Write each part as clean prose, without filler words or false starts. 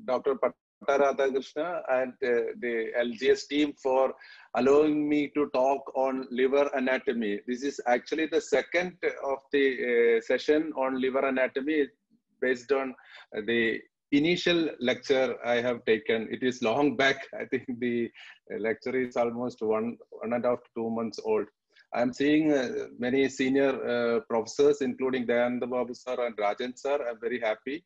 Dr. Prathapan and the LGS team for allowing me to talk on liver anatomy. This is actually the second of the session on liver anatomy based on the initial lecture I have taken. It is long back. I think the lecture is almost one and a half to 2 months old. I'm seeing many senior professors, including Dayananda Babu sir and Rajan sir. I'm very happy.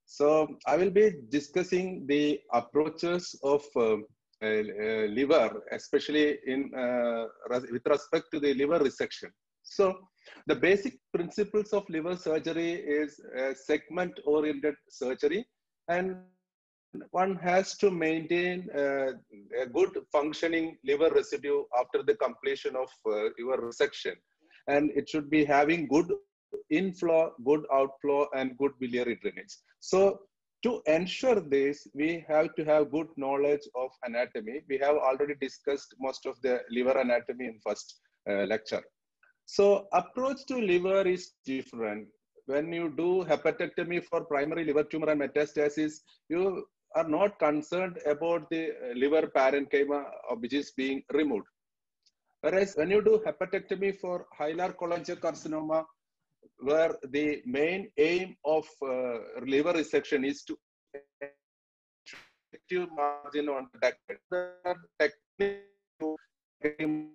So I will be discussing the approaches of liver, especially with respect to the liver resection. So the basic principles of liver surgery is segment-oriented surgery, and one has to maintain a good functioning liver residue after the completion of liver resection, and it should be having good inflow, good outflow, and good biliary drainage. So to ensure this, we have to have good knowledge of anatomy. We have already discussed most of the liver anatomy in first lecture. So approach to liver is different. When you do hepatectomy for primary liver tumor and metastasis, you are not concerned about the liver parenchyma which is being removed. Whereas when you do hepatectomy for hilar cholangiocarcinoma, where the main aim of liver resection is to effective margin on the duct, technique to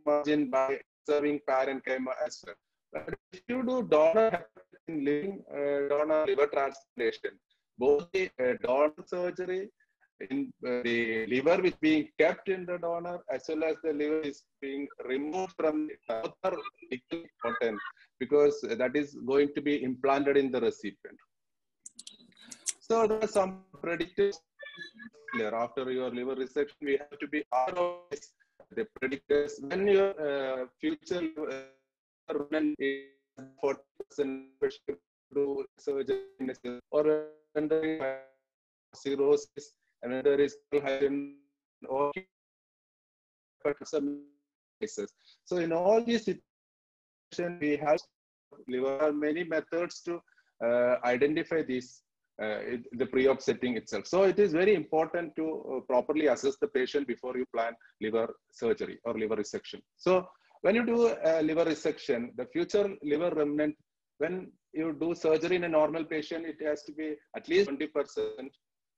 margin by serving parenchyma as well. But if you do donor living donor liver transplantation, both the donor surgery in the liver which being kept in the donor as well as the liver is being removed from the other important, because that is going to be implanted in the recipient. So there are some predictors. After your liver resection, we have to be aware of the predictors. When your future liver is 40% do surgery or when there is cirrhosis and when there is or some cases. So in all these situations, we have many methods to identify these the pre-op setting itself. So it is very important to properly assess the patient before you plan liver surgery or liver resection. So when you do a liver resection, the future liver remnant, when you do surgery in a normal patient, it has to be at least 20%.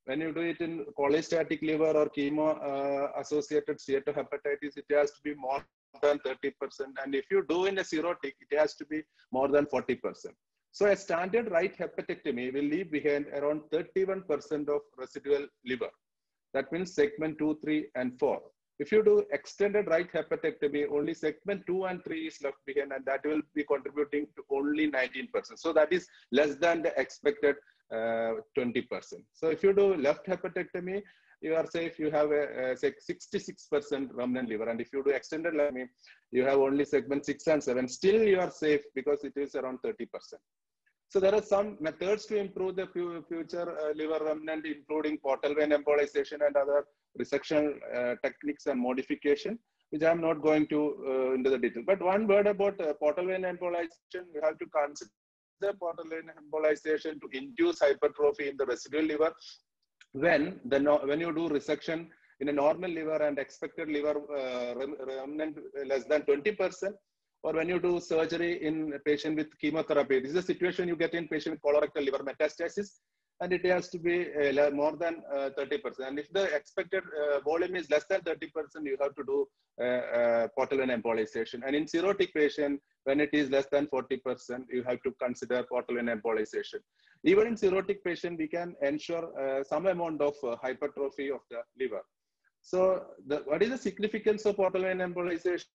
When you do it in cholestatic liver or chemo-associated steatohepatitis, it has to be more than 30%. And if you do in a cirrhotic, it has to be more than 40%. So a standard right hepatectomy will leave behind around 31% of residual liver. That means segment 2, 3, and 4. If you do extended right hepatectomy, only segment 2 and 3 is left behind, and that will be contributing to only 19%. So that is less than the expected 20%. So if you do left hepatectomy, you are safe. You have a 66% remnant liver, and if you do extended hepatectomy, you have only segment 6 and 7. Still, you are safe because it is around 30%. So there are some methods to improve the future liver remnant, including portal vein embolization and other resection techniques and modification, which I am not going to into the detail. But one word about portal vein embolization, we have to consider portal vein embolization to induce hypertrophy in the residual liver. When you do resection in a normal liver and expected liver remnant less than 20%, or when you do surgery in a patient with chemotherapy, this is a situation you get in patient with colorectal liver metastasis, and it has to be more than 30%. And if the expected volume is less than 30%, you have to do portal vein embolization. And in cirrhotic patient, when it is less than 40%, you have to consider portal vein embolization. Even in cirrhotic patient, we can ensure some amount of hypertrophy of the liver. So what is the significance of portal vein embolization?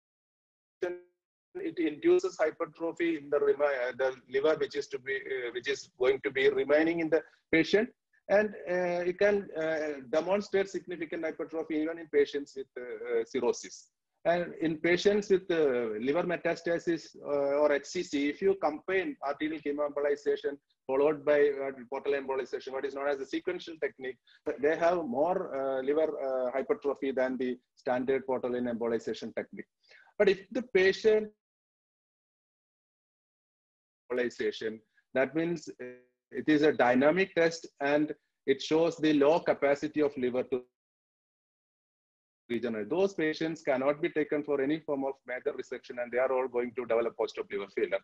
It induces hypertrophy in the liver, which is going to be remaining in the patient, and it can demonstrate significant hypertrophy even in patients with cirrhosis. And in patients with liver metastasis or HCC, if you combine arterial chemoembolization followed by portal embolization, what is known as the sequential technique, they have more liver hypertrophy than the standard portal embolization technique. But if the patient embolization, that means it is a dynamic test, and it shows the low capacity of liver to regenerate. Those patients cannot be taken for any form of major resection, and they are all going to develop post-op liver failure.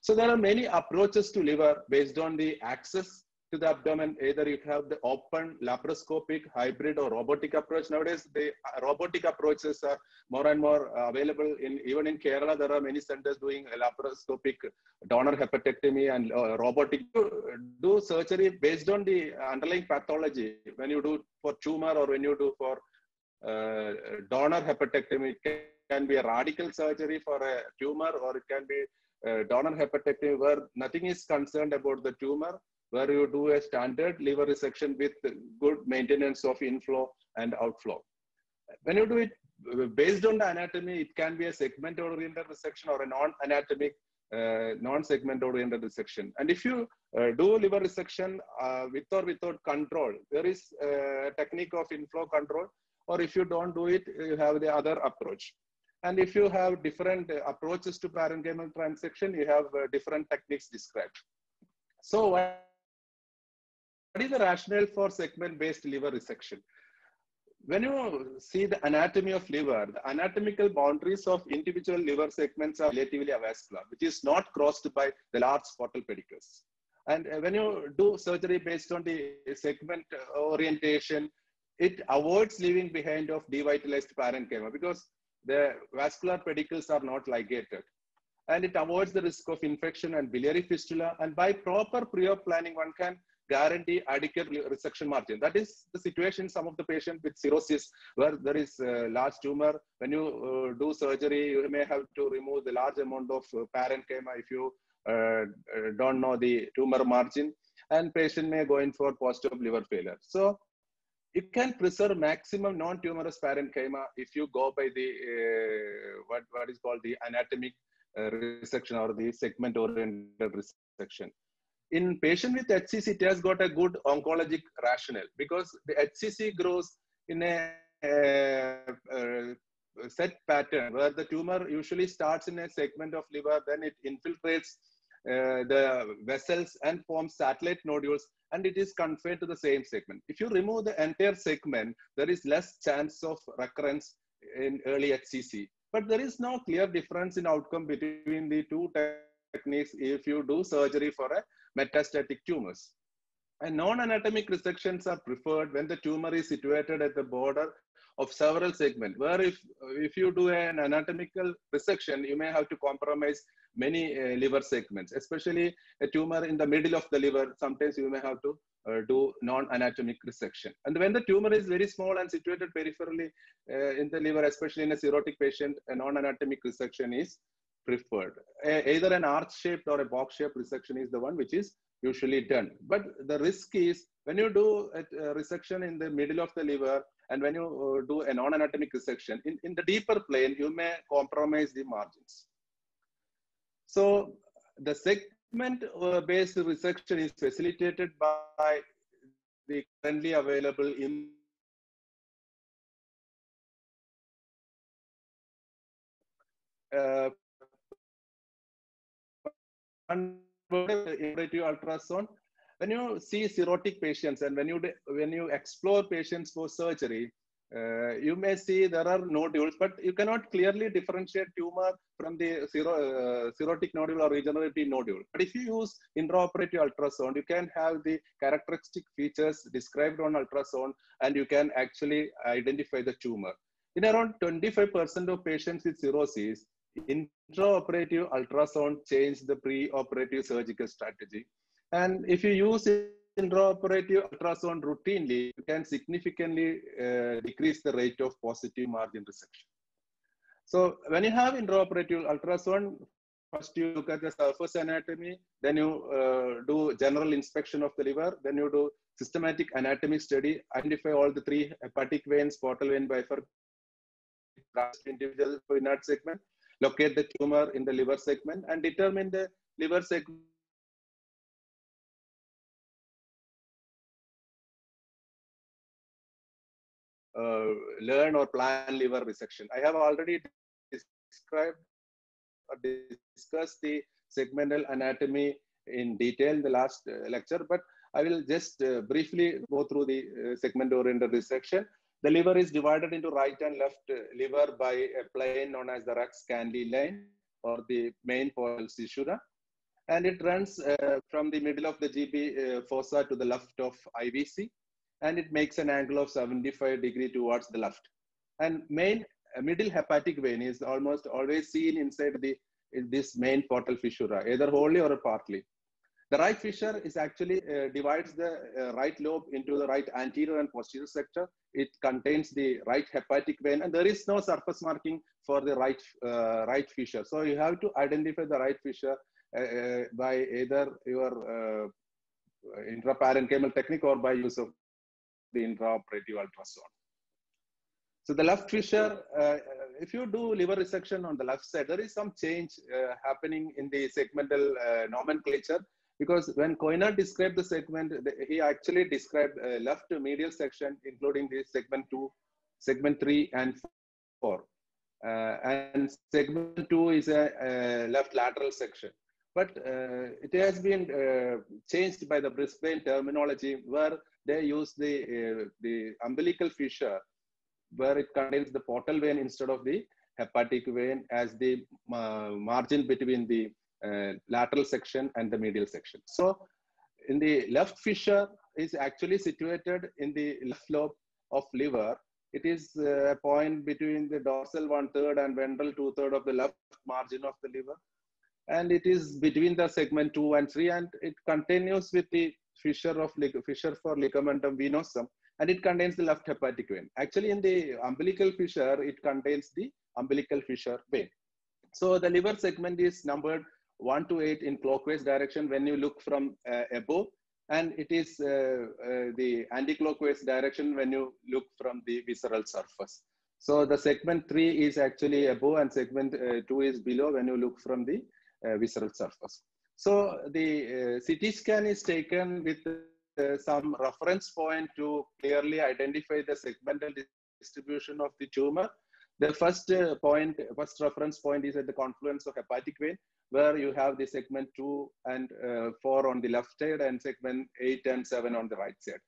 So there are many approaches to liver based on the access to the abdomen. Either you have the open, laparoscopic, hybrid, or robotic approach. Nowadays, the robotic approaches are more and more available. Even in Kerala, there are many centers doing laparoscopic donor hepatectomy and robotic. Do surgery based on the underlying pathology. When you do for tumor or when you do for donor hepatectomy, it can be a radical surgery for a tumor, or it can be donor hepatectomy where nothing is concerned about the tumor, where you do a standard liver resection with good maintenance of inflow and outflow. When you do it based on the anatomy, it can be a segment-oriented resection or a non-anatomic, non-segment-oriented resection. And if you do liver resection with or without control, there is a technique of inflow control, or if you don't do it, you have the other approach. And if you have different approaches to parenchymal transection, you have different techniques described. So what is the rationale for segment-based liver resection? When you see the anatomy of liver, the anatomical boundaries of individual liver segments are relatively avascular, which is not crossed by the large portal pedicles. And when you do surgery based on the segment orientation, it avoids leaving behind of devitalized parenchyma because the vascular pedicles are not ligated. And it avoids the risk of infection and biliary fistula. And by proper pre-op planning, one can guarantee adequate resection margin. That is the situation in some of the patients with cirrhosis, where there is a large tumor. When you do surgery, you may have to remove the large amount of parenchyma if you don't know the tumor margin, and patient may go in for post-op liver failure. So you can preserve maximum non-tumorous parenchyma if you go by the what is called the anatomic resection or the segment-oriented resection. In patient with HCC, it has got a good oncologic rationale because the HCC grows in a set pattern where the tumor usually starts in a segment of liver, then it infiltrates the vessels and forms satellite nodules, and it is confined to the same segment. If you remove the entire segment, there is less chance of recurrence in early HCC. But there is no clear difference in outcome between the two techniques if you do surgery for a metastatic tumors. And non-anatomic resections are preferred when the tumor is situated at the border of several segments, where if you do an anatomical resection, you may have to compromise many liver segments, especially a tumor in the middle of the liver. Sometimes you may have to do non-anatomic resection. And when the tumor is very small and situated peripherally in the liver, especially in a cirrhotic patient, a non-anatomic resection is preferred. Either an arch-shaped or a box-shaped resection is the one which is usually done. But the risk is when you do a resection in the middle of the liver and when you do a non-anatomic resection, in the deeper plane, you may compromise the margins. So the segment-based resection is facilitated by the currently available intraoperative ultrasound. When you see cirrhotic patients and when you explore patients for surgery, you may see there are nodules, but you cannot clearly differentiate tumor from the cirrhotic nodule or regenerative nodule. But if you use intraoperative ultrasound, you can have the characteristic features described on ultrasound, and you can actually identify the tumor. In around 25% of patients with cirrhosis, intraoperative ultrasound changed the pre-operative surgical strategy. And if you use intraoperative ultrasound routinely, you can significantly decrease the rate of positive margin resection. So when you have intraoperative ultrasound, first you look at the surface anatomy, then you do general inspection of the liver, then you do systematic anatomy study, identify all the three hepatic veins, portal vein, bifurcation, individual inert segment, locate the tumor in the liver segment, and determine the liver segment learn or plan liver resection. I have already described or discussed the segmental anatomy in detail in the last lecture, but I will just briefly go through the segment-oriented resection. The liver is divided into right and left liver by a plane known as the Rex Candy line or the main portal fissura. And it runs from the middle of the GB fossa to the left of IVC. And it makes an angle of 75 degrees towards the left. And middle hepatic vein is almost always seen inside this main portal fissura, either wholly or partly. The right fissure is actually divides the right lobe into the right anterior and posterior sector. It contains the right hepatic vein, and there is no surface marking for the right fissure. So you have to identify the right fissure by either your intraparenchymal technique or by use of the intraoperative ultrasound. So the left fissure, if you do liver resection on the left side, there is some change happening in the segmental nomenclature, because when Koiner described the segment, he actually described left medial section, including the segment 2, segment 3, and 4. And segment 2 is a left lateral section. But it has been changed by the Brisbane terminology, where they use the umbilical fissure, where it contains the portal vein instead of the hepatic vein as the margin between the lateral section and the medial section. So in the left fissure is actually situated in the left lobe of liver. It is a point between the dorsal 1/3 and ventral 2/3 of the left margin of the liver. And it is between the segment 2 and 3, and it continues with the fissure for ligamentum venosum, and it contains the left hepatic vein. Actually, in the umbilical fissure, it contains the umbilical fissure vein. So the liver segment is numbered 1 to 8 in clockwise direction when you look from above, and it is the anti-clockwise direction when you look from the visceral surface. So the segment 3 is actually above, and segment 2 is below when you look from the visceral surface. So the CT scan is taken with some reference point to clearly identify the segmental distribution of the tumor. The first reference point is at the confluence of hepatic vein, where you have the segment 2 and 4 on the left side and segment 8 and 7 on the right side.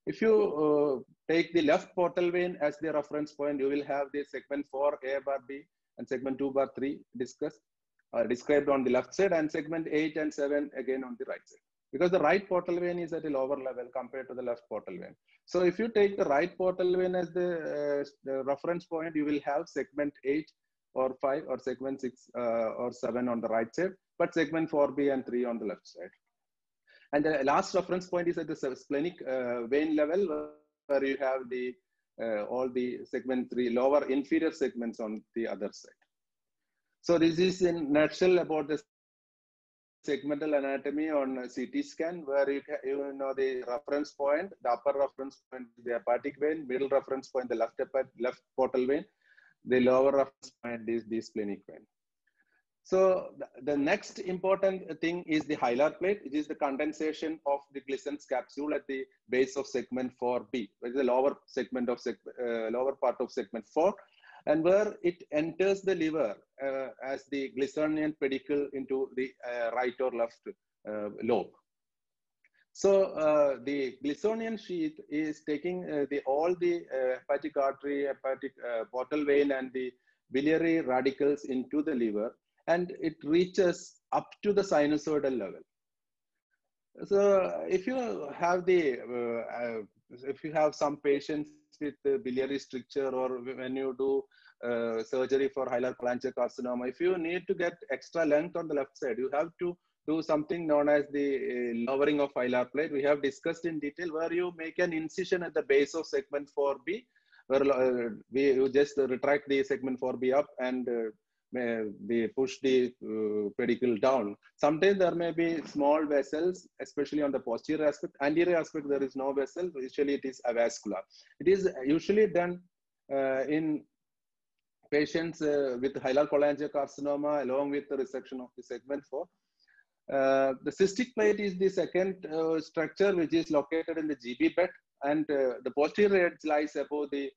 If you take the left portal vein as the reference point, you will have the segment 4A bar B and segment 2 bar 3 described on the left side, and segment 8 and 7 again on the right side, because the right portal vein is at a lower level compared to the left portal vein. So if you take the right portal vein as the reference point, you will have segment 8 or 5 or segment 6 or 7 on the right side, but segment 4B and 3 on the left side. And the last reference point is at the splenic vein level, where you have the all the segment 3 lower inferior segments on the other side. So this is in nutshell about the segmental anatomy on CT scan, where you know the reference point, the upper reference point is the hepatic vein, middle reference point the left portal vein, the lower reference point is the splenic vein. So the next important thing is the hilar plate. It is the condensation of the Glisson's capsule at the base of segment 4B, which is the lower segment of lower part of segment 4. And where it enters the liver as the Glissonian pedicle into the right or left lobe. So the Glissonian sheath is taking all the hepatic artery, hepatic portal vein, and the biliary radicals into the liver, and it reaches up to the sinusoidal level. So if you have some patients with biliary stricture, or when you do surgery for hilar cholangiocarcinoma, if you need to get extra length on the left side, you have to do something known as the lowering of hilar plate. We have discussed in detail, where you make an incision at the base of segment 4B, where you just retract the segment 4B up and they push the pedicle down. Sometimes there may be small vessels, especially on the posterior aspect. Anterior aspect, there is no vessel. Usually it is avascular. It is usually done in patients with hilar cholangiocarcinoma along with the resection of the segment 4. The cystic plate is the second structure, which is located in the GB bed, and the posterior edge lies above the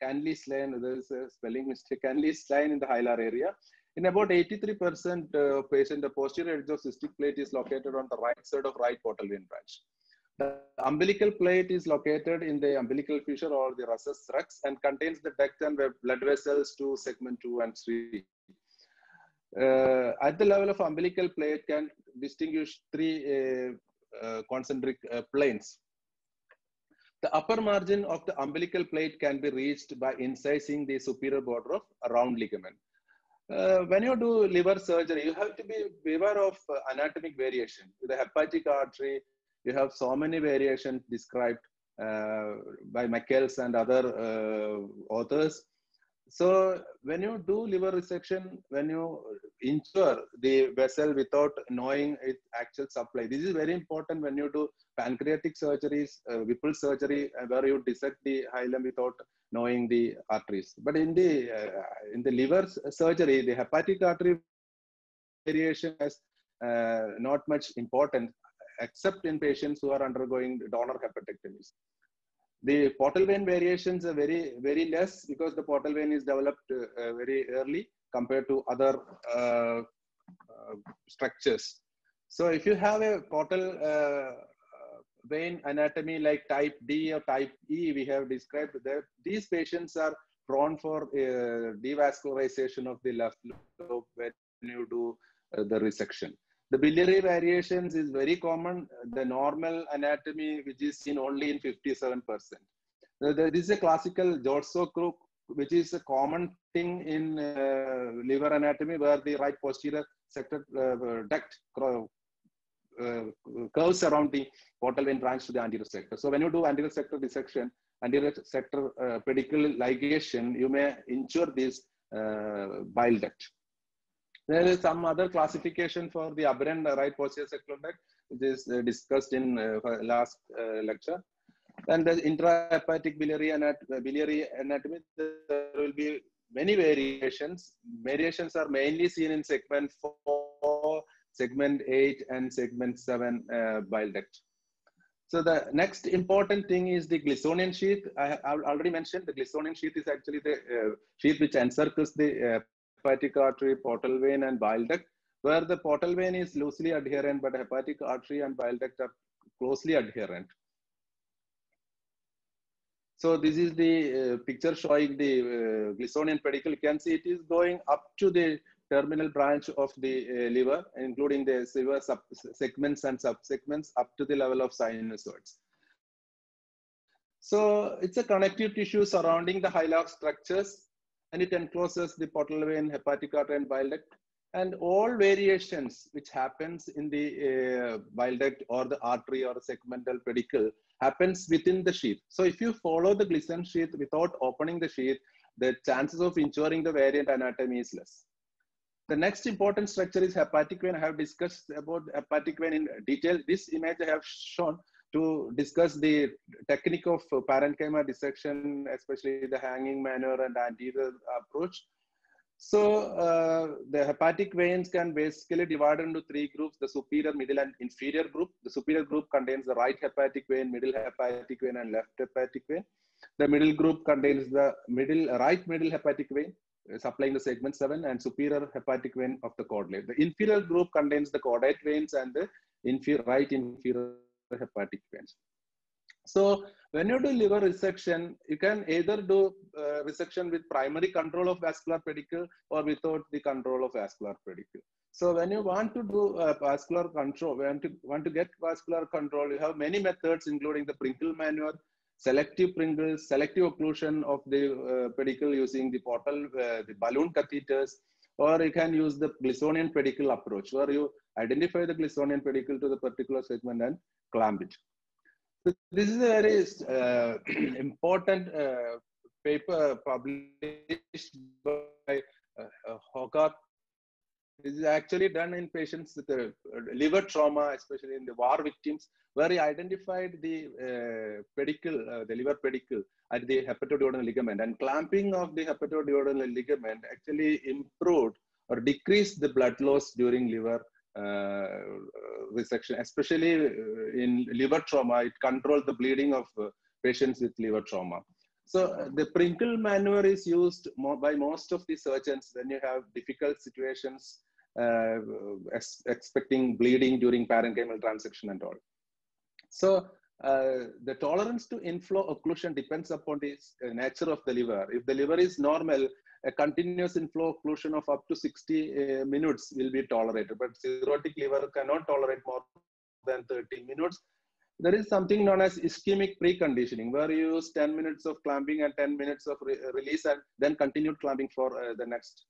Canlis line. There is a spelling mistake, Canlis line in the hilar area. In about 83% of patients, the posterior edge of cystic plate is located on the right side of right portal vein branch. The umbilical plate is located in the umbilical fissure or the rectus rex and contains the duct and blood vessels to segment 2 and 3. At the level of umbilical plate can distinguish 3 concentric planes. The upper margin of the umbilical plate can be reached by incising the superior border of a round ligament. When you do liver surgery, you have to be aware of anatomic variation. With the hepatic artery, you have so many variations described by Michaels and other authors. So when you do liver resection, when you insure the vessel without knowing its actual supply, this is very important when you do pancreatic surgeries, Whipple surgery, where you dissect the hilum without knowing the arteries. But in the liver surgery, the hepatic artery variation is not much important, except in patients who are undergoing donor hepatectomies. The portal vein variations are very less because the portal vein is developed very early compared to other structures. So if you have a portal vein anatomy like type D or type E, we have described that these patients are prone for devascularization of the left lobe when you do the resection. The biliary variations is very common. The normal anatomy, which is seen only in 57%. This is a classical Jorso crook, which is a common thing in liver anatomy, where the right posterior sector duct curves around the portal vein branch to the anterior sector. So when you do anterior sector dissection, anterior sector pedicle ligation, you may insure this bile duct. There is some other classification for the aberrant right posterior sector duct, which is discussed in last lecture. And the intrahepatic biliary anatomy, there will be many variations. Variations are mainly seen in segment 4, segment 8, and segment 7 bile duct. So the next important thing is the Glissonian sheath. I already mentioned the Glissonian sheath is actually the sheath which encircles the hepatic artery, portal vein, and bile duct, where the portal vein is loosely adherent, but hepatic artery and bile duct are closely adherent. So this is the picture showing the Glissonian pedicle. You can see it is going up to the terminal branch of the liver, including the liver segments and subsegments up to the level of sinusoids. So it's a connective tissue surrounding the hilar structures, and it encloses the portal vein, hepatic artery, and bile duct. And all variations which happens in the bile duct or the artery or segmental pedicle happens within the sheath. So if you follow the Glisson sheath without opening the sheath, the chances of injuring the variant anatomy is less. The next important structure is hepatic vein. I have discussed about hepatic vein in detail. This image I have shown to discuss the technique of parenchyma dissection, especially the hanging manner and anterior approach. So the hepatic veins can basically divide into 3 groups: the superior, middle, and inferior group. The superior group contains the right hepatic vein, middle hepatic vein, and left hepatic vein. The middle group contains the right middle hepatic vein, supplying the segment 7, and superior hepatic vein of the caudate. The inferior group contains the caudate veins and the right inferior hepatic veins. So when you do liver resection, you can either do resection with primary control of vascular pedicle or without the control of vascular pedicle. So when you want to do vascular control, want to get vascular control, you have many methods, including the Pringle maneuver, selective Pringles, selective occlusion of the pedicle using the portal, the balloon catheters, or you can use the Glissonian pedicle approach, where you identify the Glissonian pedicle to the particular segment and clamp it. So this is a very important paper published by Hogarth. This is actually done in patients with liver trauma, especially in the war victims, where he identified the pedicle, the liver pedicle at the hepatoduodenal ligament, and clamping of the hepatoduodenal ligament actually improved or decreased the blood loss during liver resection, especially in liver trauma. It controlled the bleeding of patients with liver trauma. So the Pringle maneuver is used by most of the surgeons when you have difficult situations, expecting bleeding during parenchymal transection and all. So The tolerance to inflow occlusion depends upon the nature of the liver. If the liver is normal, a continuous inflow occlusion of up to 60 minutes will be tolerated, but cirrhotic liver cannot tolerate more than 30 minutes. There is something known as ischemic preconditioning, where you use 10 minutes of clamping and 10 minutes of release and then continued clamping for the next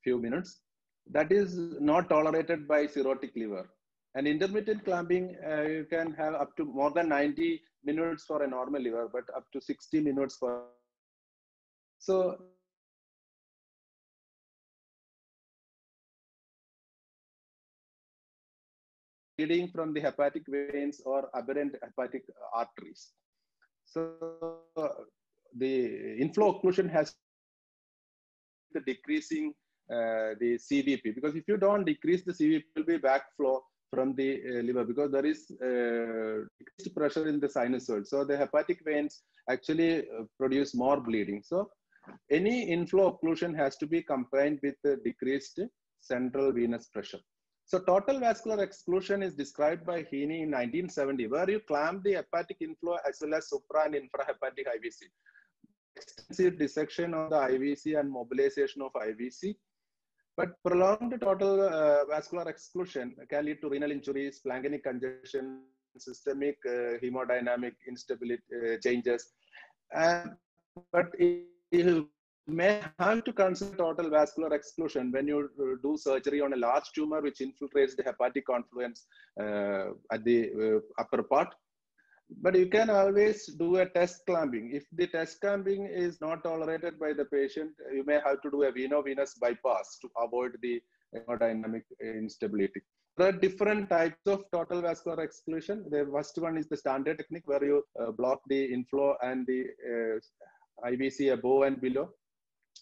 few minutes. That is not tolerated by cirrhotic liver. And intermittent clamping, you can have up to more than 90 minutes for a normal liver, but up to 60 minutes for. So bleeding from the hepatic veins or aberrant hepatic arteries. So the inflow occlusion has the decreasing the CVP, because if you don't decrease the CVP, it will be backflow from the liver, because there is decreased pressure in the sinusoid. So the hepatic veins actually produce more bleeding. So any inflow occlusion has to be combined with the decreased central venous pressure. So total vascular exclusion is described by Heaney in 1970, where you clamp the hepatic inflow as well as supra and infrahepatic IVC. Extensive dissection of the IVC and mobilization of IVC. But prolonged total vascular exclusion can lead to renal injury, splanchnic congestion, systemic hemodynamic instability changes. But you may have to consider total vascular exclusion when you do surgery on a large tumor which infiltrates the hepatic confluence at the upper part. But you can always do a test clamping. If the test clamping is not tolerated by the patient, you may have to do a veno-venous bypass to avoid the hemodynamic instability. There are different types of total vascular exclusion. The first one is the standard technique, where you block the inflow and the IVC above and below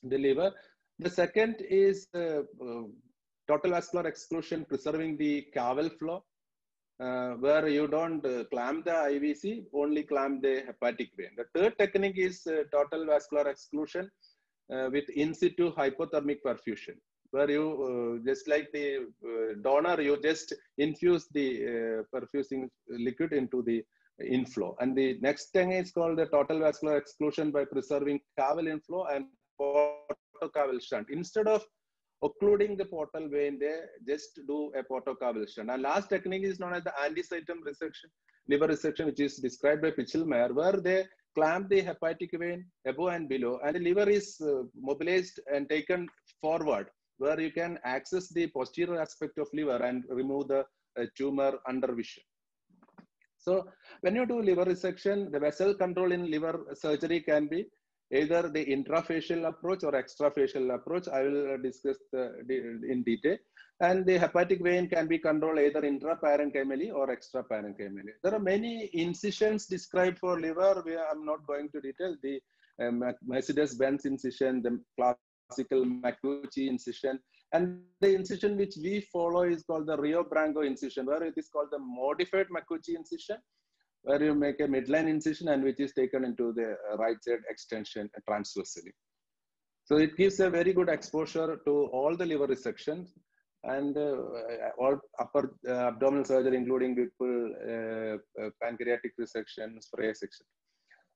the liver. The second is total vascular exclusion preserving the caval flow, where you don't clamp the IVC, only clamp the hepatic vein. The third technique is total vascular exclusion with in situ hypothermic perfusion, where you, just like the donor, you just infuse the perfusing liquid into the inflow. And the next thing is called the total vascular exclusion by preserving caval inflow and portocaval shunt. Instead of occluding the portal vein, they just do a portocaval shunt. And last technique is known as the anticitum resection, liver resection, which is described by Pichelmeyer, where they clamp the hepatic vein above and below, and the liver is mobilized and taken forward, where you can access the posterior aspect of liver and remove the tumor under vision. So when you do liver resection, the vessel control in liver surgery can be either the intrafascial approach or extrafascial approach. I will discuss in detail. And the hepatic vein can be controlled either intraparenchymally or extraparenchymally. There are many incisions described for liver. I'm not going to detail the Mercedes-Benz incision, the classical Makuuchi incision, and the incision which we follow is called the Rio Branco incision, where it is called the modified Makuuchi incision, where you make a midline incision and which is taken into the right side extension transversely. So it gives a very good exposure to all the liver resections and all upper abdominal surgery, including Whipple, pancreatic resection, spray section.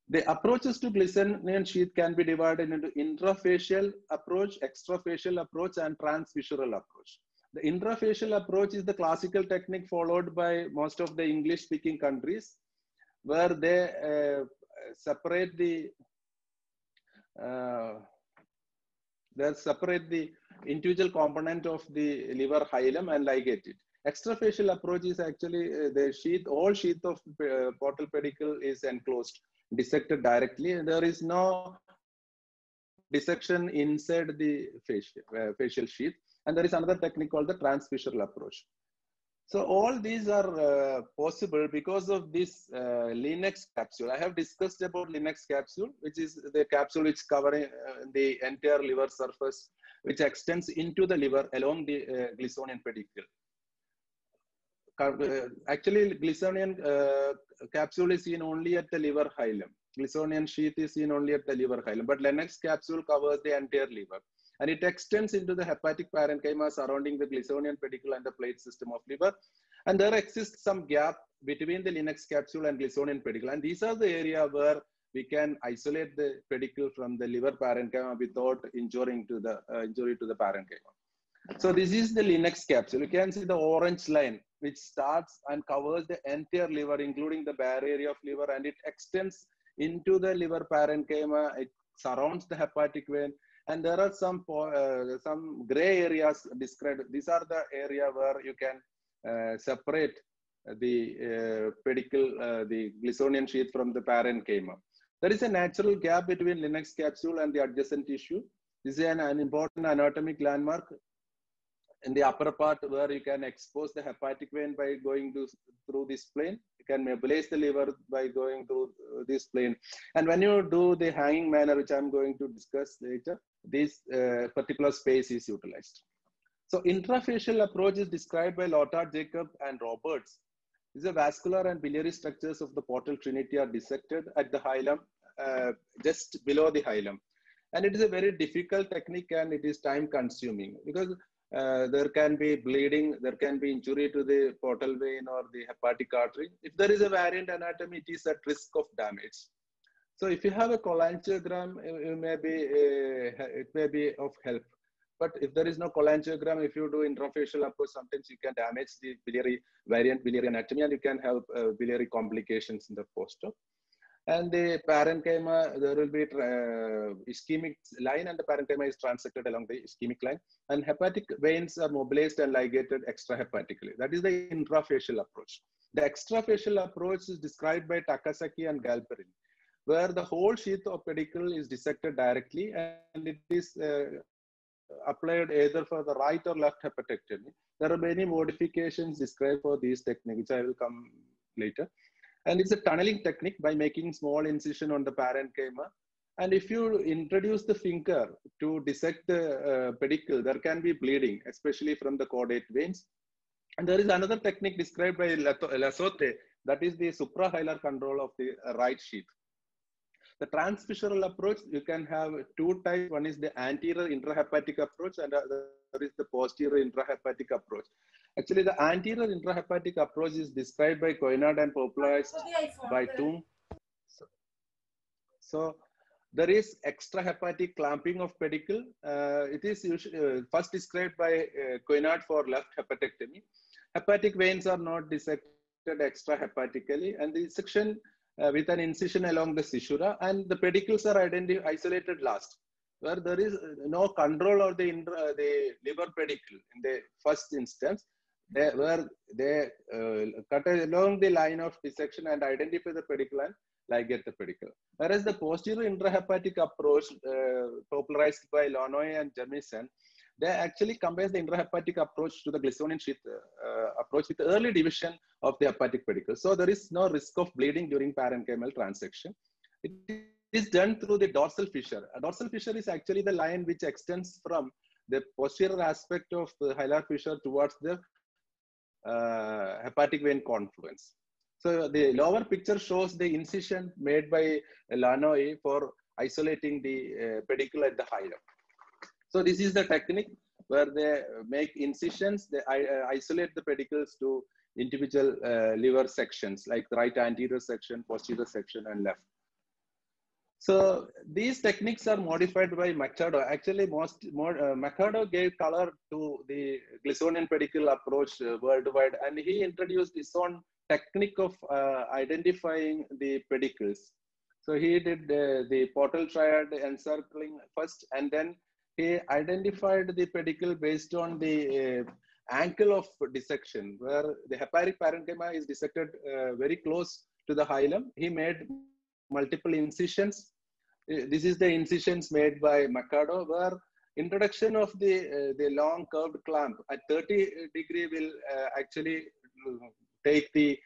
The approaches to Glissonian sheath can be divided into intrafascial approach, extrafacial approach, and transfissural approach. The intrafascial approach is the classical technique followed by most of the English-speaking countries, where they separate the individual component of the liver hilum and ligate it. Extrafacial approach is actually the sheath, all sheath of portal pedicle is enclosed, dissected directly, and there is no dissection inside the facial sheath. And there is another technique called the transfissural approach. So all these are possible because of this Linux capsule. I have discussed about Linux capsule, which is the capsule which covering the entire liver surface, which extends into the liver along the Glissonian pedicle. Actually, Glissonian capsule is seen only at the liver hilum. Glissonian sheath is seen only at the liver hilum, but Linux capsule covers the entire liver. And it extends into the hepatic parenchyma surrounding the Glissonian pedicle and the plate system of liver. And there exists some gap between the Linux capsule and Glissonian pedicle. And these are the area where we can isolate the pedicle from the liver parenchyma without injury to the parenchyma. So this is the Linux capsule. You can see the orange line, which starts and covers the entire liver, including the bare area of liver, and it extends into the liver parenchyma. It surrounds the hepatic vein, and there are some gray areas described. These are the area where you can separate the pedicle, the Glissonian sheath from the parenchyma. There is a natural gap between Linux capsule and the adjacent tissue. This is an important anatomic landmark in the upper part where you can expose the hepatic vein by going through this plane. You can mobilize the liver by going through this plane. And when you do the hanging manner, which I'm going to discuss later, this particular space is utilized. So intrafascial approach is described by Lothar Jacob and Roberts. These are vascular and biliary structures of the portal trinity are dissected at the hilum, just below the hilum. And it is a very difficult technique, and it is time consuming because there can be bleeding, there can be injury to the portal vein or the hepatic artery. If there is a variant anatomy, it is at risk of damage. So if you have a cholangiogram, it may be of help. But if there is no cholangiogram, if you do intrafacial approach, sometimes you can damage the variant biliary anatomy, and you can have biliary complications in the post-op. And the parenchyma, there will be ischemic line, and the parenchyma is transected along the ischemic line. And hepatic veins are mobilized and ligated extrahepatically. That is the intrafacial approach. The extrafacial approach is described by Takasaki and Galperin, where the whole sheath of pedicle is dissected directly, and it is applied either for the right or left hepatectomy. There are many modifications described for these techniques, which I will come later. And it's a tunneling technique by making small incision on the parenchyma. And if you introduce the finger to dissect the pedicle, there can be bleeding, especially from the caudate veins. And there is another technique described by Lasote, that is the suprahilar control of the right sheath. The transfissural approach, you can have two types. One is the anterior intrahepatic approach, and there is the posterior intrahepatic approach. Actually, the anterior intrahepatic approach is described by Coynard and popularized by Toom. So there is extrahepatic clamping of pedicle. It is usually, first described by Coynard for left hepatectomy. Hepatic veins are not dissected extrahepatically, and the section with an incision along the fissura, and the pedicles are isolated last, where there is no control of the liver pedicle in the first instance, where they cut along the line of dissection and identify the pedicle and ligate the pedicle. Whereas the posterior intrahepatic approach, popularized by Waloean and Jamieson, they actually compare the intrahepatic approach to the Glissonian sheath approach with early division of the hepatic pedicle. So there is no risk of bleeding during parenchymal transection. It is done through the dorsal fissure. A dorsal fissure is actually the line which extends from the posterior aspect of the hilar fissure towards the hepatic vein confluence. So the lower picture shows the incision made by Waloean for isolating the pedicle at the hilum. So this is the technique where they make incisions, they isolate the pedicles to individual liver sections, like the right anterior section, posterior section, and left. So these techniques are modified by Machado. Actually, Machado gave color to the Glissonian pedicle approach worldwide, and he introduced his own technique of identifying the pedicles. So he did the portal triad encircling first, and then he identified the pedicle based on the angle of dissection, where the hepatic parenchyma is dissected very close to the hilum. He made multiple incisions. This is the incisions made by Machado, where introduction of the long curved clamp at 30 degree will actually take the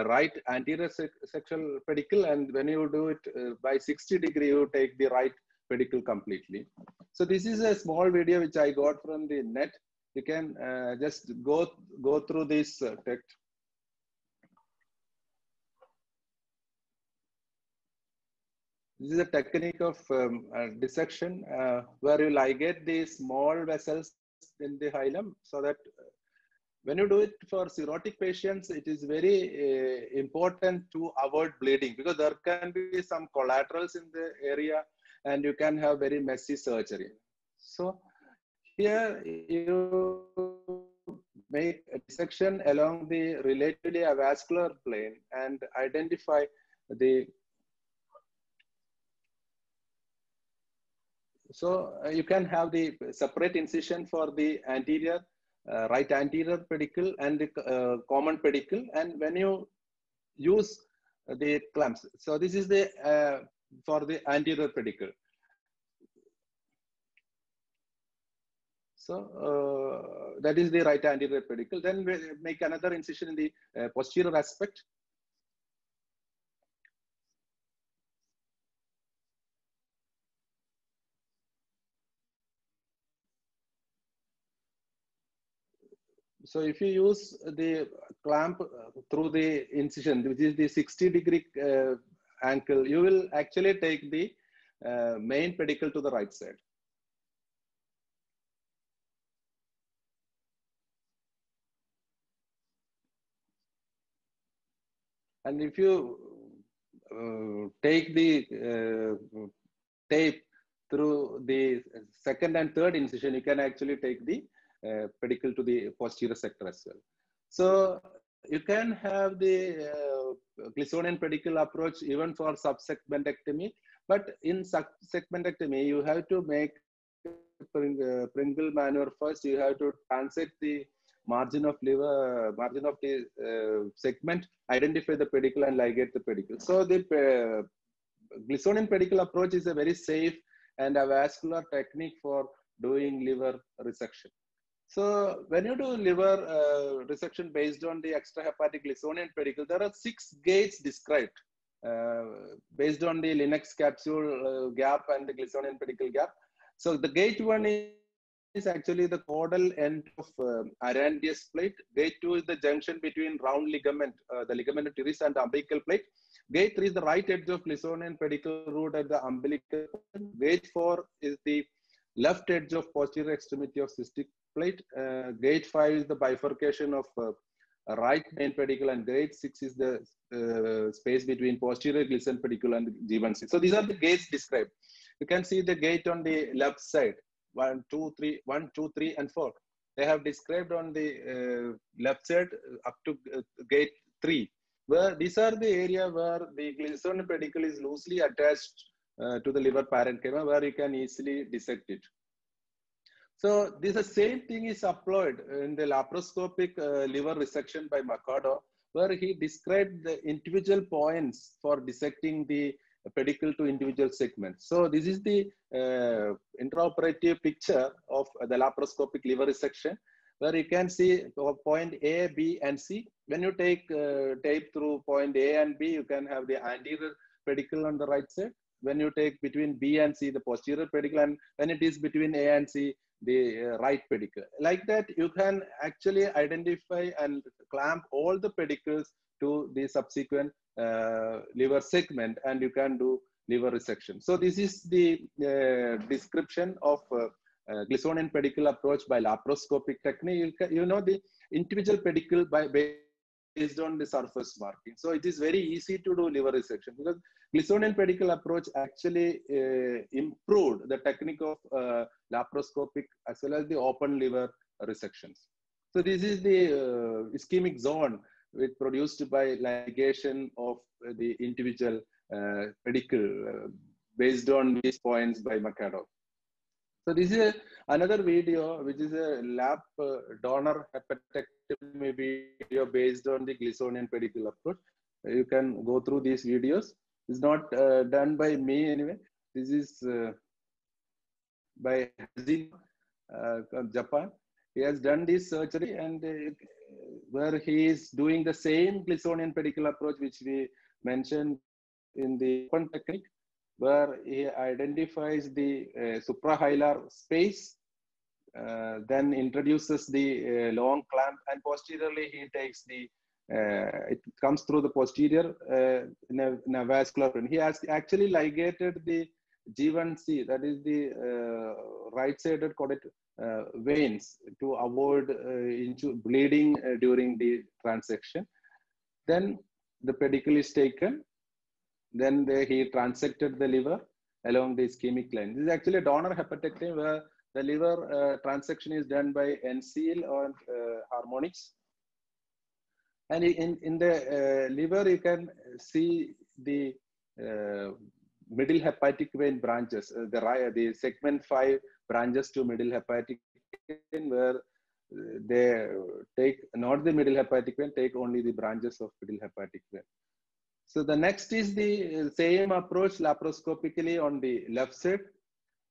right anterior sexual pedicle, and when you do it by 60 degree, you take the right pedicle completely. So this is a small video which I got from the net. You can just go through this text. This is a technique of dissection where you ligate the small vessels in the hilum so that when you do it for cirrhotic patients, it is very important to avoid bleeding, because there can be some collaterals in the area and you can have very messy surgery. So here you make a dissection along the relatively avascular plane and identify the, so you can have the separate incision for the anterior, right anterior pedicle and the common pedicle. And when you use the clamps, so this is the for the anterior pedicle. So that is the right anterior pedicle. Then we make another incision in the posterior aspect. So if you use the clamp through the incision, which is the 60-degree angle, you will actually take the main pedicle to the right side. And if you take the tape through the second and third incision, you can actually take the pedicle to the posterior sector as well. So you can have the Glisonian pedicle approach even for subsegmentectomy, but in subsegmentectomy, you have to make Pringle maneuver first. You have to transect the margin of liver, margin of the segment, identify the pedicle and ligate the pedicle. So the Glisonian pedicle approach is a very safe and a vascular technique for doing liver resection. So when you do liver resection based on the extrahepatic Glisonian pedicle, there are 6 gates described based on the Linux capsule gap and the Glisonian pedicle gap. So the gate 1 is actually the caudal end of Arandius plate. Gate 2 is the junction between round ligament, the ligament teres and the umbilical plate. Gate 3 is the right edge of Glisonian pedicle root at the umbilical. Gate 4 is the left edge of posterior extremity of cystic plate. Gate 5 is the bifurcation of right main pedicle, and gate 6 is the space between posterior Glisson pedicle and G1C. So these are the gates described. You can see the gate on the left side, 1, 2, 3, and 4. They have described on the left side up to gate 3, where these are the area where the Glisson pedicle is loosely attached to the liver parenchyma, where you can easily dissect it. So this the same thing is applied in the laparoscopic liver resection by Machado, where he described the individual points for dissecting the pedicle to individual segments. So this is the intraoperative picture of the laparoscopic liver resection, where you can see point A, B, and C. When you take tape through point A and B, you can have the anterior pedicle on the right side. When you take between B and C, the posterior pedicle, and when it is between A and C, the right pedicle. Like that, you can actually identify and clamp all the pedicles to the subsequent liver segment, and you can do liver resection. So this is the description of Glisonian pedicle approach by laparoscopic technique. You know the individual pedicle based on the surface marking. So it is very easy to do liver resection, because Glisonian pedicle approach actually improved the technique of laparoscopic as well as the open liver resections. So this is the ischemic zone produced by ligation of the individual pedicle based on these points by Machado. So this is another video, which is a lap donor hepatectomy video based on the Glisonian pedicle approach. You can go through these videos. It's not done by me anyway. This is by Japan. He has done this surgery, and where he is doing the same Glisonian pedicle approach which we mentioned in the open technique, where he identifies the suprahilar space, then introduces the long clamp, and posteriorly he takes the, it comes through the posterior in a vascular. He has actually ligated the G1C, that is the right-sided caudate veins to avoid bleeding during the transection. Then the pedicle is taken. Then he transected the liver along the ischemic line. This is actually a donor hepatectomy where the liver transection is done by NCL or harmonics. And in the liver, you can see the middle hepatic vein branches, the segment 5 branches to middle hepatic vein, where they take not the middle hepatic vein, take only the branches of middle hepatic vein. So the next is the same approach laparoscopically on the left side,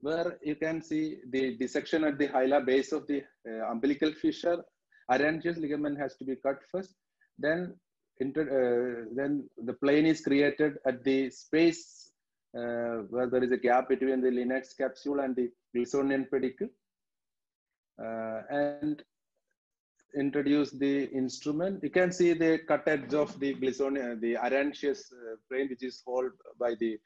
where you can see the dissection at the hilar base of the umbilical fissure. Arrangeous ligament has to be cut first. Then the plane is created at the space where there is a gap between the Linnaeus capsule and the Glissonian pedicle, and introduce the instrument. You can see the cut edge of the Glissonian, the arrangeous plane, which is held by the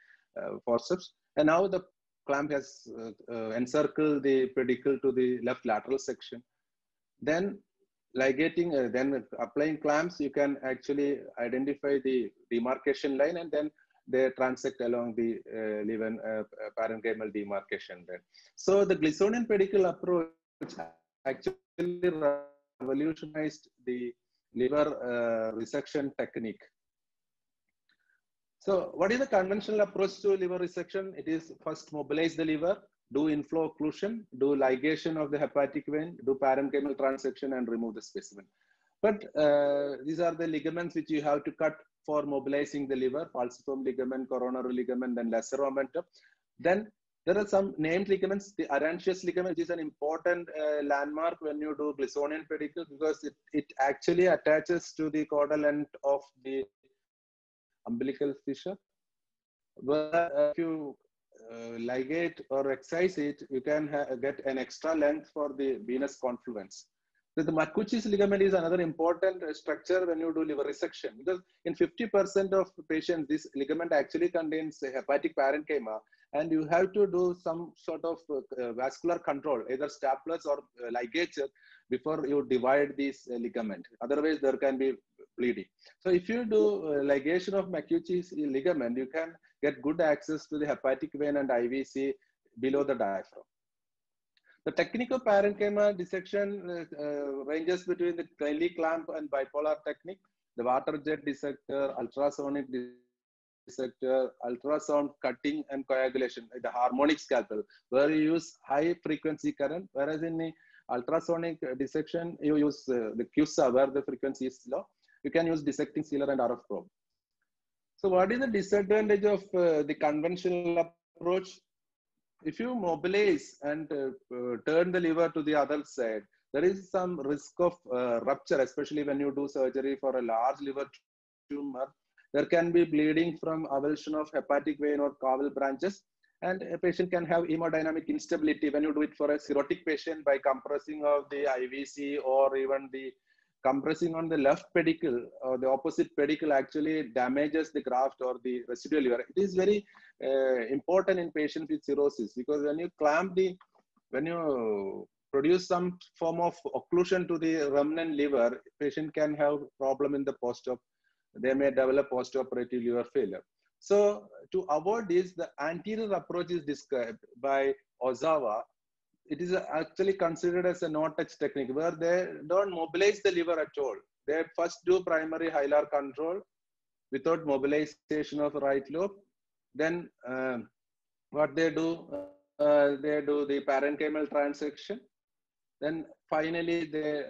forceps. And now the clamp has encircled the pedicle to the left lateral section. Then ligating, then applying clamps, you can actually identify the demarcation line, and then they transect along the parenchymal demarcation line. So the Glissonian pedicle approach actually revolutionized the liver resection technique. So what is the conventional approach to liver resection? It is first mobilize the liver, do inflow occlusion, do ligation of the hepatic vein, do parenchymal transection, and remove the specimen. But these are the ligaments which you have to cut for mobilizing the liver: falciform ligament, coronary ligament, and lesser omentum. Then there are some named ligaments. The arrangeous ligament is an important landmark when you do Glissonian pedicle, because it actually attaches to the caudal end of the umbilical fissure. Where if you ligate or excise it, you can get an extra length for the venous confluence. So the Makuuchi's ligament is another important structure when you do liver resection, because in 50% of patients, this ligament actually contains a hepatic parenchyma, and you have to do some sort of vascular control, either staplers or ligature, before you divide this ligament. Otherwise, there can be bleeding. So if you do ligation of Makuuchi's ligament, you can get good access to the hepatic vein and IVC below the diaphragm. The technique of parenchyma dissection ranges between the Kelly clamp and bipolar technique, the water jet dissector, ultrasonic dissector, ultrasound cutting and coagulation, the harmonic scalpel, where you use high frequency current, whereas in the ultrasonic dissection, you use the CUSA, where the frequency is low. You can use dissecting sealer and RF probe. So what is the disadvantage of the conventional approach? If you mobilize and turn the liver to the other side, there is some risk of rupture, especially when you do surgery for a large liver tumor. There can be bleeding from avulsion of hepatic vein or caval branches, and a patient can have hemodynamic instability when you do it for a cirrhotic patient by compressing of the IVC, or even the compressing on the left pedicle or the opposite pedicle actually damages the graft or the residual liver. It is very important in patients with cirrhosis, because when you clamp when you produce some form of occlusion to the remnant liver, patient can have problem in the post-op. They may develop post-operative liver failure. So to avoid this, the anterior approach is described by Ozawa. It is actually considered as a no-touch technique, where they don't mobilize the liver at all. They first do primary hilar control without mobilization of right lobe. Then what they do the parenchymal transection. Then finally they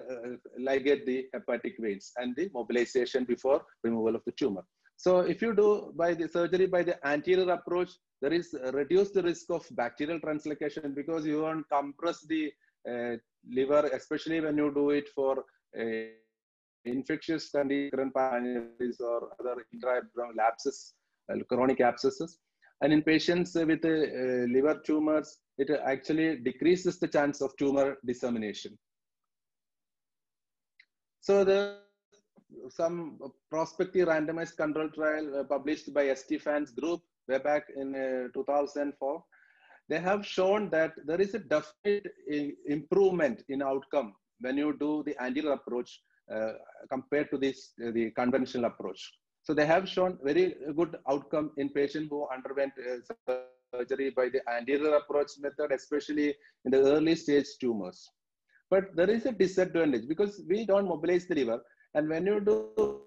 ligate the hepatic veins and the mobilization before removal of the tumor. So if you do by the surgery by the anterior approach, there is reduced risk of bacterial translocation, because you won't compress the liver, especially when you do it for infectious condition or other intra-abdominal abscess, chronic abscesses. And in patients with liver tumors, it actually decreases the chance of tumor dissemination. So some prospective randomized control trial published by Estefan's group, way back in 2004, they have shown that there is a definite improvement in outcome when you do the anterior approach compared to the conventional approach. So they have shown very good outcome in patients who underwent surgery by the anterior approach method, especially in the early stage tumors. But there is a disadvantage because we don't mobilize the liver. And when you do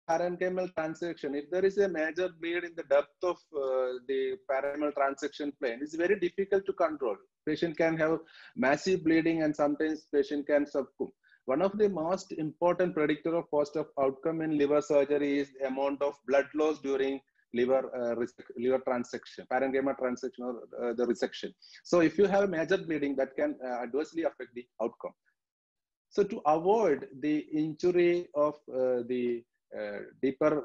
parenchymal transection, if there is a major bleed in the depth of the parenchymal transection plane, it's very difficult to control. Patient can have massive bleeding and sometimes patient can succumb. One of the most important predictor of post-op outcome in liver surgery is the amount of blood loss during liver transection, parenchymal transection or the resection. So if you have major bleeding, that can adversely affect the outcome. So to avoid the injury of the deeper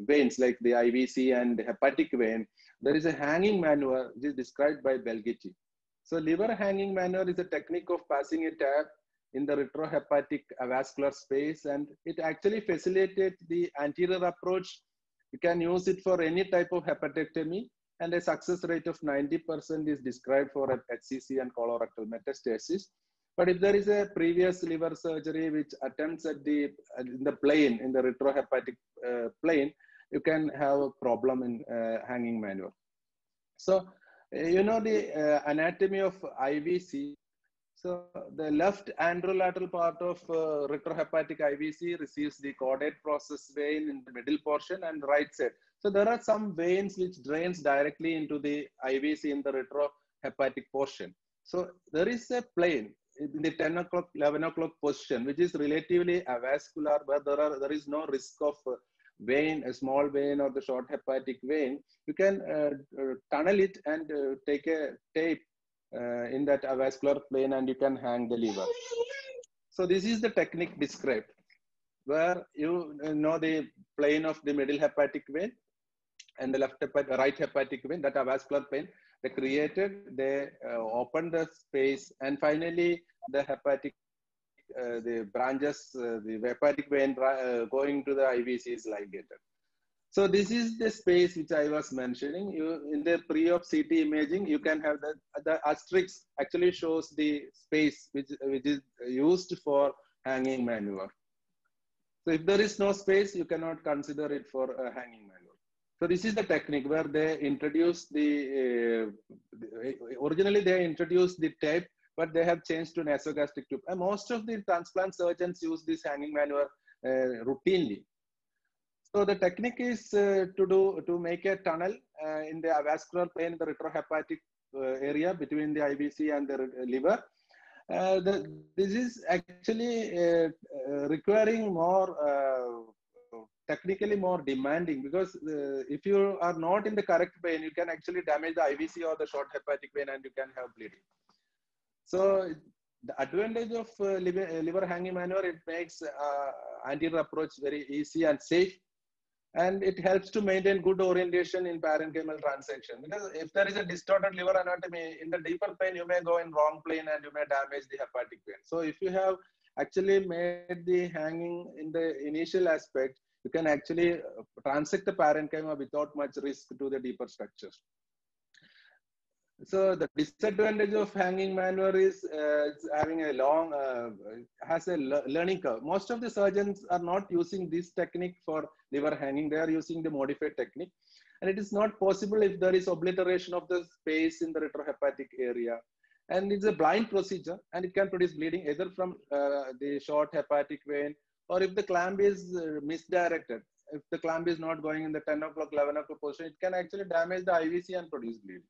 veins like the IVC and the hepatic vein, there is a hanging maneuver which is described by Belgici. So liver hanging maneuver is a technique of passing a tab in the retrohepatic avascular space, and it actually facilitates the anterior approach. You can use it for any type of hepatectomy, and a success rate of 90% is described for HCC and colorectal metastasis. But if there is a previous liver surgery which attempts at in the plane, in the retrohepatic plane, you can have a problem in hanging maneuver. So, you know the anatomy of IVC. So the left anterolateral part of retrohepatic IVC receives the caudate process vein in the middle portion and right side. So there are some veins which drains directly into the IVC in the retrohepatic portion. So there is a plane in the 10 o'clock, 11 o'clock position, which is relatively avascular, where there is no risk of vein, a small vein or the short hepatic vein. You can tunnel it and take a tape in that avascular plane and you can hang the liver. So this is the technique described, where you know the plane of the middle hepatic vein and the right hepatic vein, that avascular plane. They created, they opened the space, and finally the hepatic, the branches, the hepatic vein going to the IVC is ligated. So this is the space which I was mentioning. In the pre-op CT imaging, you can have the asterisk actually shows the space which is used for hanging maneuver. So if there is no space, you cannot consider it for a hanging maneuver. So this is the technique where they introduced originally they introduced the tape, but they have changed to nasogastric tube. And most of the transplant surgeons use this hanging maneuver routinely. So the technique is to make a tunnel in the avascular plane, the retrohepatic area between the IVC and the liver. This is actually requiring more technically more demanding, because if you are not in the correct vein, you can actually damage the IVC or the short hepatic vein and you can have bleeding. So the advantage of liver hanging maneuver, it makes anterior approach very easy and safe, and it helps to maintain good orientation in parenchymal transection. Because if there is a distorted liver anatomy, in the deeper plane, you may go in wrong plane and you may damage the hepatic vein. So if you have actually made the hanging in the initial aspect, you can actually transect the parenchyma without much risk to the deeper structures. So the disadvantage of hanging maneuver is it's having a long, has a learning curve. Most of the surgeons are not using this technique for liver hanging. They are using the modified technique. And it is not possible if there is obliteration of the space in the retrohepatic area. And it's a blind procedure, and it can produce bleeding either from the short hepatic vein, or if the clamp is misdirected. If the clamp is not going in the 10 o'clock, 11 o'clock position, it can actually damage the IVC and produce bleeding.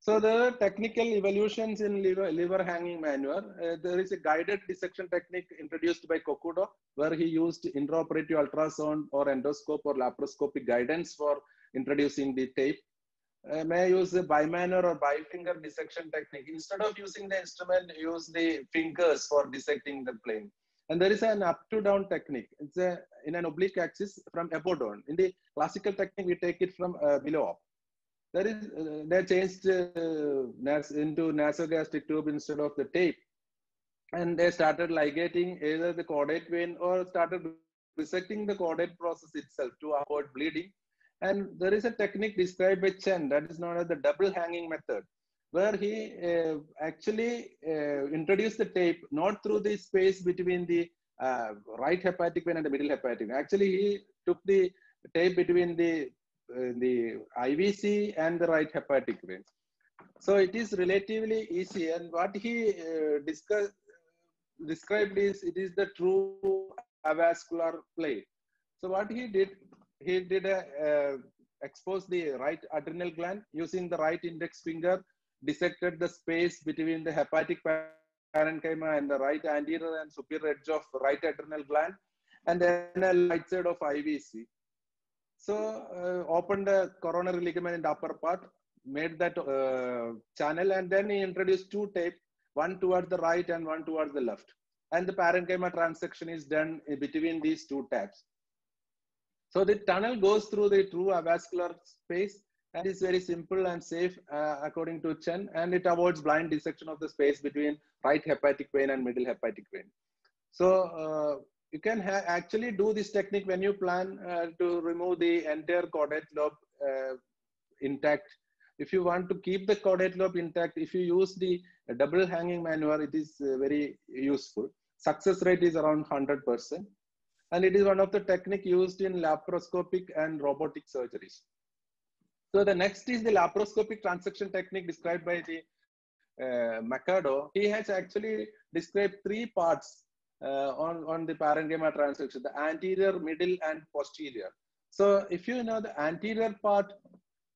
So the technical evolutions in liver hanging maneuver, there is a guided dissection technique introduced by Kokudo, where he used intraoperative ultrasound or endoscope or laparoscopic guidance for introducing the tape. May use a bimanner or bifinger dissection technique. Instead of using the instrument, use the fingers for dissecting the plane. And there is an up to down technique. It's in an oblique axis from above down. In the classical technique, we take it from below up. There is, they changed into nasogastric tube instead of the tape. And they started ligating either the caudate vein or started resecting the caudate process itself to avoid bleeding. And there is a technique described by Chen that is known as the double hanging method, where he actually introduced the tape not through the space between the right hepatic vein and the middle hepatic vein. Actually, he took the tape between the IVC and the right hepatic vein. So it is relatively easy, and what he described is it is the true avascular plane. So what he did expose the right adrenal gland using the right index finger, dissected the space between the hepatic parenchyma and the right anterior and superior edge of right adrenal gland, and then a right side of IVC. So opened the coronary ligament in the upper part, made that channel, and then he introduced two tape, one towards the right and one towards the left. And the parenchyma transection is done between these two tabs. So the tunnel goes through the true avascular space and is very simple and safe according to Chen, and it avoids blind dissection of the space between right hepatic vein and middle hepatic vein. So you can actually do this technique when you plan to remove the entire caudate lobe intact. If you want to keep the caudate lobe intact, if you use the double hanging maneuver, it is very useful. Success rate is around 100%. And it is one of the techniques used in laparoscopic and robotic surgeries. So the next is the laparoscopic transection technique described by the Machado. He has actually described three parts on the parenchyma transection: the anterior, middle, and posterior. So if you know the anterior part,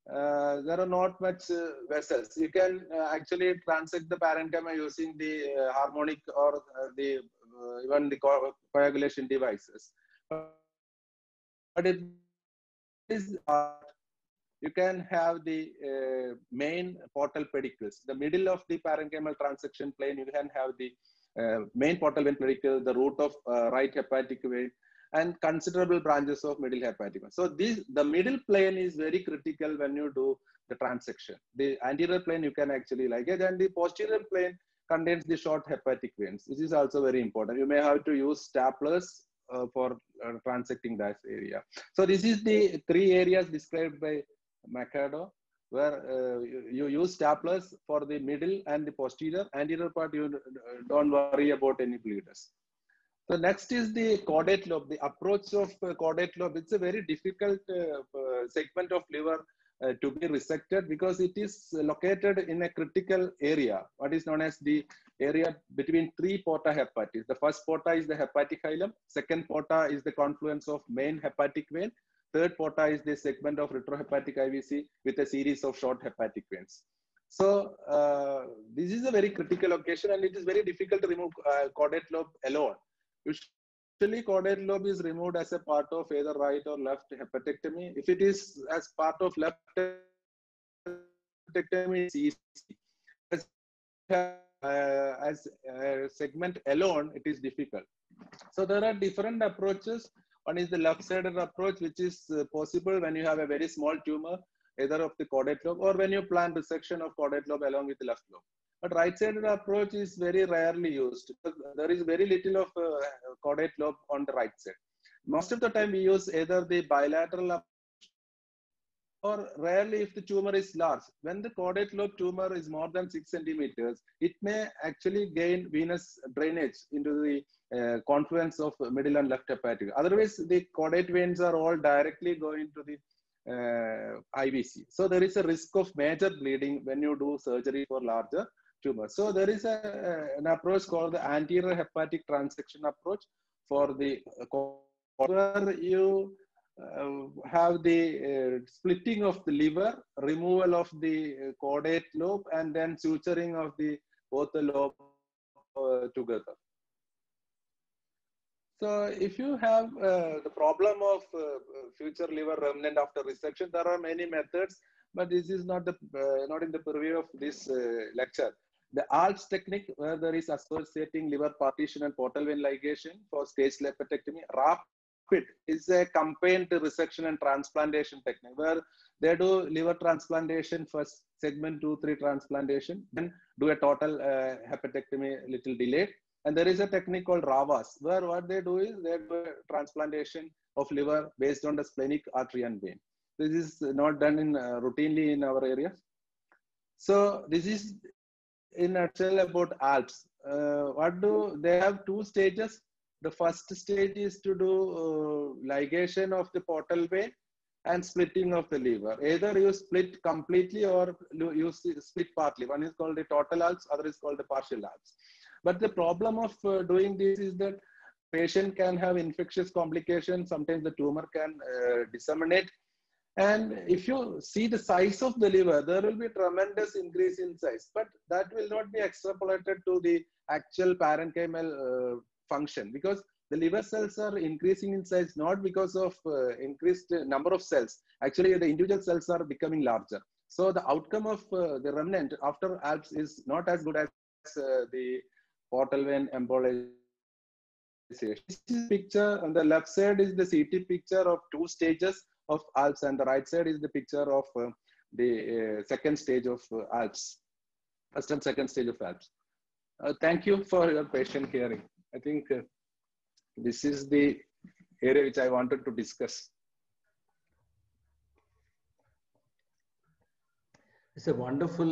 there are not much vessels. You can actually transect the parenchyma using the harmonic or even the coagulation devices. But it is you can have the main portal pedicles. The middle of the parenchymal transection plane, you can have the main portal vein pedicle, the root of right hepatic vein, and considerable branches of middle hepatic vein. So the middle plane is very critical when you do the transection. The anterior plane you can actually ligate, and the posterior plane contains the short hepatic veins, which is also very important. You may have to use staplers for transecting that area. So this is the three areas described by Machado, where you use staplers for the middle and the posterior. Anterior part, you don't worry about any bleeders. So next is the caudate lobe. The approach of caudate lobe, it's a very difficult segment of liver to be resected because it is located in a critical area, what is known as the area between three porta hepatis. The first porta is the hepatic hilum. Second porta is the confluence of main hepatic vein. Third porta is the segment of retrohepatic IVC with a series of short hepatic veins. So this is a very critical location, and it is very difficult to remove caudate lobe alone. Usually caudate lobe is removed as a part of either right or left hepatectomy. If it is as part of left hepatectomy, it's easy. As a segment alone, it is difficult. So there are different approaches. One is the left-sided approach, which is possible when you have a very small tumor, either of the caudate lobe, or when you plan resection of caudate lobe along with the left lobe. But right-sided approach is very rarely used. There is very little of caudate lobe on the right side. Most of the time we use either the bilateral approach, or rarely if the tumor is large. When the caudate lobe tumor is more than 6 centimeters, it may actually gain venous drainage into the confluence of middle and left hepatic. Otherwise, the caudate veins are all directly going to the IVC. So there is a risk of major bleeding when you do surgery for larger tumors. So there is an approach called the anterior hepatic transection approach for the where you have the splitting of the liver, removal of the caudate lobe, and then suturing of both the lobe together. So if you have the problem of future liver remnant after resection, there are many methods, but this is not in the purview of this lecture. The ALPS technique, where there is associating liver partition and portal vein ligation for stage hepatectomy. RAPID is a combined resection and transplantation technique, where they do liver transplantation first, segment 2-3 transplantation, then do a total hepatectomy little delayed. And there is a technique called RAVAS, where what they do is they do a transplantation of liver based on the splenic artery and vein. This is not done in routinely in our areas. So this is in a nutshell about Alps. What do they have? Two stages. The first stage is to do ligation of the portal vein and splitting of the liver. Either you split completely or you split partly. One is called the total Alps, other is called the partial Alps. But the problem of doing this is that patient can have infectious complications. Sometimes the tumor can disseminate. And if you see the size of the liver, there will be tremendous increase in size, but that will not be extrapolated to the actual parenchymal function, because the liver cells are increasing in size not because of increased number of cells. Actually, the individual cells are becoming larger. So the outcome of the remnant after Alps is not as good as the portal vein embolization. This is picture on the left side is the CT picture of two stages of Alps, and the right side is the picture of the second stage of Alps, first and second stage of Alps. Thank you for your patient hearing. I think this is the area which I wanted to discuss. It's a wonderful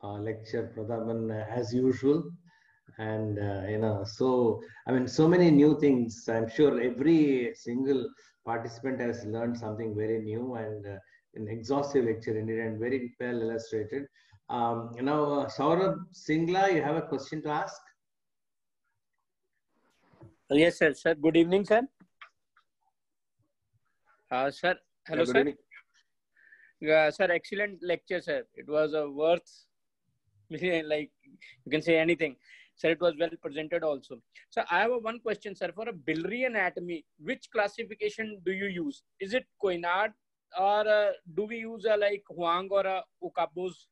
lecture, Prathapan, as usual. And, you know, so, I mean, so many new things. I'm sure every single participant has learned something very new, and an exhaustive lecture indeed, and very well illustrated. Now, Saurabh Singla, you have a question to ask? Yes, sir. Sir, good evening, sir. Sir, hello, sir. Sir, excellent lecture, sir. It was worth, like, you can say anything. Sir, it was well presented also. So I have one question, sir. For a biliary anatomy, which classification do you use? Is it Coinard, or do we use a like Huang or a Okabu's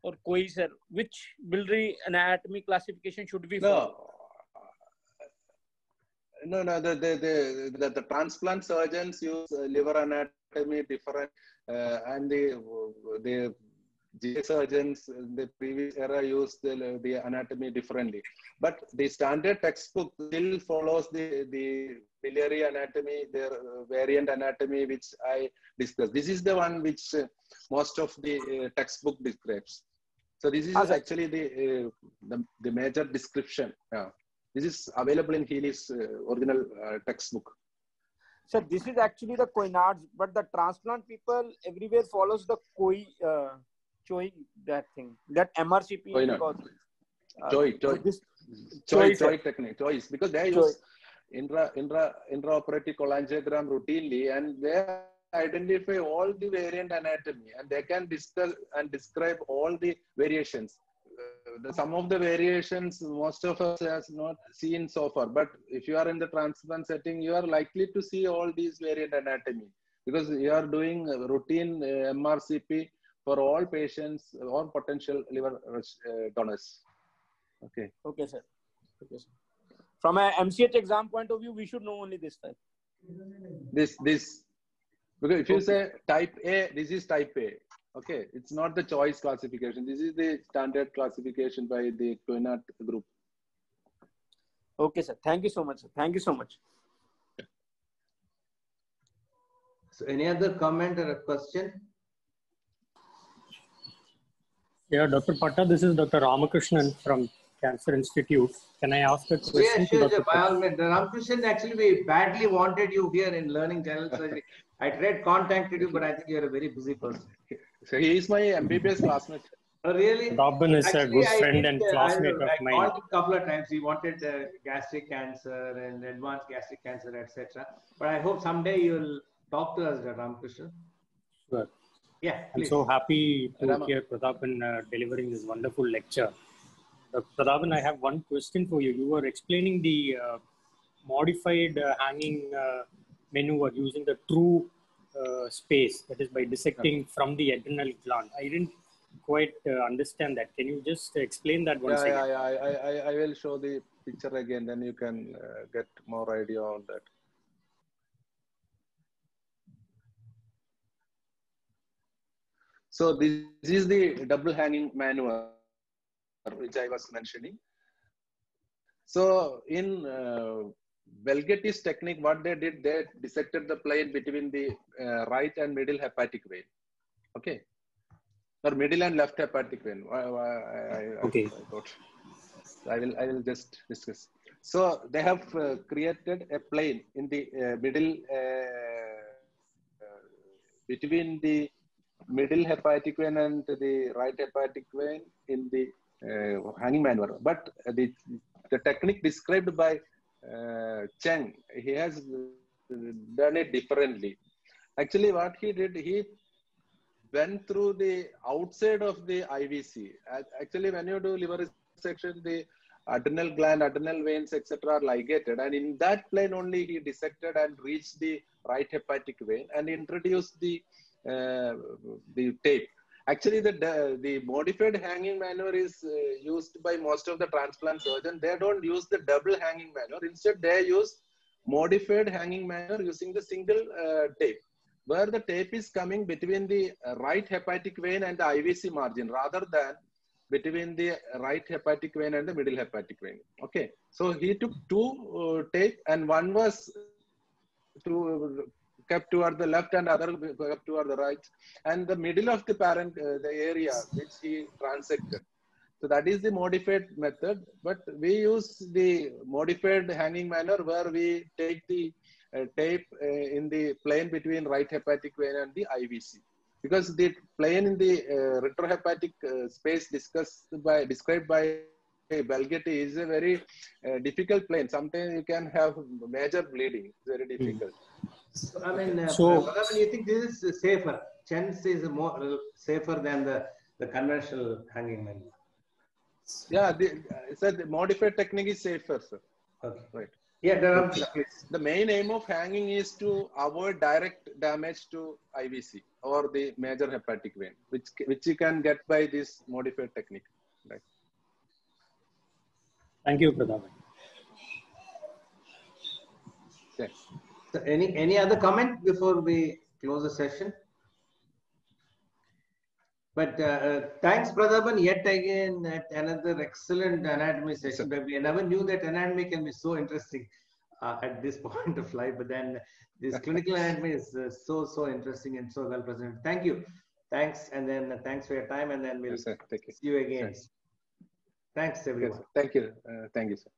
or Koi, sir? Which biliary anatomy classification should we follow? No, the transplant surgeons use liver anatomy different, and the GI surgeons in the previous era used the anatomy differently. But the standard textbook still follows the biliary anatomy, the variant anatomy, which I discussed. This is the one which most of the textbook describes. So this is actually the major description. Yeah. This is available in Healy's original textbook. So this is actually the Coinards, but the transplant people everywhere follows the Choi, that thing, that MRCP. Choi technique, choice, because they use intraoperative cholangiogram routinely, and they identify all the variant anatomy, and they can discuss and describe all the variations. Some of the variations most of us has not seen so far, but if you are in the transplant setting, you are likely to see all these variant anatomy, because you are doing routine MRCP for all patients or potential liver donors. Okay. Okay, sir. Okay, sir. From a MCH exam point of view, we should know only this type. This, because if you say type A, this is type A. Okay, it's not the choice classification. This is the standard classification by the Coinard group. Okay, sir. Thank you so much, sir. Thank you so much. So any other comment or a question? Yeah, Dr. Patta, this is Dr. Ramakrishnan from Cancer Institute. Can I ask a question? Yeah, sure, sure. By all means. Ramakrishnan, actually, we badly wanted you here in Learning General Surgery. I tried contacted you, but I think you're a very busy person. So he is my MBBS classmate. Oh, really? Robin is a good friend and classmate of mine. I called him a couple of times. He wanted gastric cancer and advanced gastric cancer, etc. But I hope someday you'll talk to us, Ramakrishnan. Sure. Yeah, I'm so happy to hear Prathapan delivering this wonderful lecture. Prathapan, I have one question for you. You were explaining the modified hanging maneuver using the true space, that is by dissecting from the adrenal gland. I didn't quite understand that. Can you just explain that once again? I will show the picture again, then you can get more idea on that. So this is the double hanging maneuver which I was mentioning. So in Velgetti's technique, what they did, they dissected the plane between the right and middle hepatic vein. Okay. Or middle and left hepatic vein. Okay. I will just discuss. So they have created a plane in the middle between the middle hepatic vein and the right hepatic vein in the hanging maneuver. But the technique described by Cheng, he has done it differently. Actually, what he did, he went through the outside of the IVC. Actually, when you do liver resection, the adrenal gland, adrenal veins, etc. are ligated, and in that plane only he dissected and reached the right hepatic vein and introduced the tape. Actually, the modified hanging maneuver is used by most of the transplant surgeons. They don't use the double hanging maneuver. Instead, they use modified hanging maneuver using the single tape, where the tape is coming between the right hepatic vein and the IVC margin rather than between the right hepatic vein and the middle hepatic vein. Okay, so he took two tape, and one was kept toward the left and other kept toward the right, and the middle of the parent, the area which he transected. So that is the modified method, but we use the modified hanging maneuver where we take the tape in the plane between right hepatic vein and the IVC. Because the plane in the retrohepatic space described by Velgetti is a very difficult plane. Sometimes you can have major bleeding. It's very difficult. So, I mean, Prathapan, you think this is safer? Chen's is more safer than the conventional hanging maneuver? Yeah, the modified technique is safer, sir. Okay. Right. Yeah, the main aim of hanging is to avoid direct damage to IVC or the major hepatic vein, which you can get by this modified technique. Right. Thank you, Prathapan. Okay. So any other comment before we close the session? But thanks, Prathapan, yet again at another excellent anatomy session. But we never knew that anatomy can be so interesting at this point of life. But then this clinical anatomy is so interesting and so well presented. Thank you. Thanks, and then thanks for your time. And then we'll see you again. Yes, thanks, everyone. Yes, thank you. Thank you, sir.